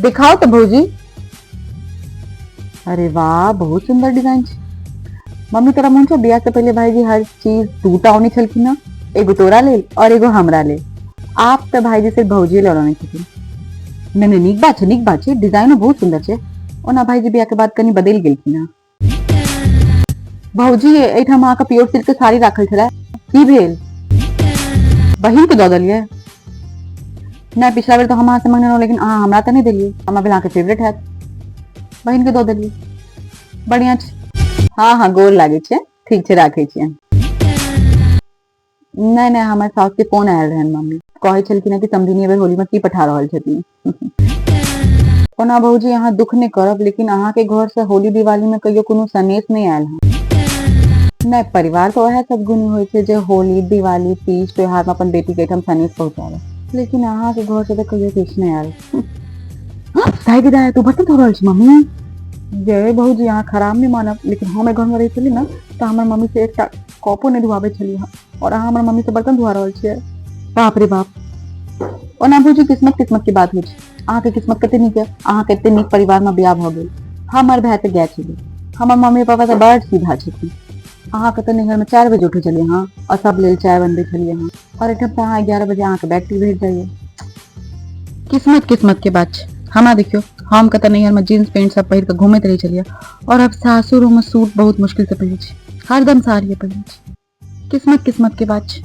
दिखाओ तो भौजी। अरे वाह, बहुत सुंदर डिजाइन छे। मम्मी तोरा मन छो बियाह से पहले भाईजी हर चीज दूटा होनी छलखिन ना, एगो तोरा लेल और एगो हमरा लेल। आप तो भाईजी सिर्फ भौजी ले रहने छथिन। नहीं नहीं, नीक बात छे, डिजाइनो बहुत सुंदर छे। ओना भाईजी बियाह के बाद कनी बदल गेलखिन ना। भौजी एठाम अहाँके प्योर सिल्क के साड़ी राखल छलै, की भेल? बहिन के दऽ देलियै? नहीं, पिछला बेर तो हम अहाँ से मंगने रहौं, लेकिन अहाँ हमरा तो नहीं देलियै। हमरा भेल अहाँके फेवरेट हैत, बहिन के दऽ देलियै। बढ़िया छै। हाँ हाँ, गोर लागे छै। ठीक छै, राखे छियै। नहीं नहीं, हमर साउस के फोन आयल रहन, मम्मी कहै छलखिन कि समझिनी एहि बेर होली में की पठा रहल छथिन। ओना भौजी अहाँ दुख नहीं करब, लेकिन अहाँ के घर से होली दिवाली में कहियो कोनो सनेश नहीं आयल है। नहीं, परिवार तो वह सब गुण होइ छै जे होली दिवाली तीज त्योहार में अपन बेटी के एठम सनेश पहुंचावे, लेकिन अहाँ के घर से तो कहियो किछ नहीं आयल। दाई गे दाई, तू बर्तन धो रहल छी मम्मी? जे भौजी अहाँ खराब नहीं मानब, लेकिन हम घर में रही छली ना तो हमर मम्मी से एक कपो नहीं धुआबे छलियै हँ, और अहाँ हमर मम्मी से बर्तन धुआ रहल छियै। बाप रे बाप। ओना भौजी किस्मत किस्मत की बात होइ छै। अहाँ के किस्मत कते नीक है, अहाँ के एते नीक परिवार में बियाह भ गेल। हमर भाई तो गए छलै। हमर मम्मी पापा तो बड़ सीधा छथिन। अहाँ के तो नैहर में 4 बजे उठे छलियै हँ और सब लेल चाय बनबे छलियै हँ, और एठम तो अहाँ 11 बजे अहाँ के बैग भेज जाइए। किस्मत किस्मत के बात छै। हमरा देखियो, हम कत नैहर में जीन्स पेंट सब पहिर के घूमत रही छलियै, और अब सासुर में सूट बहुत मुश्किल से पहिरे छी, हरदम साड़ी पहिरे छी। किस्मत किस्मत के बात छै।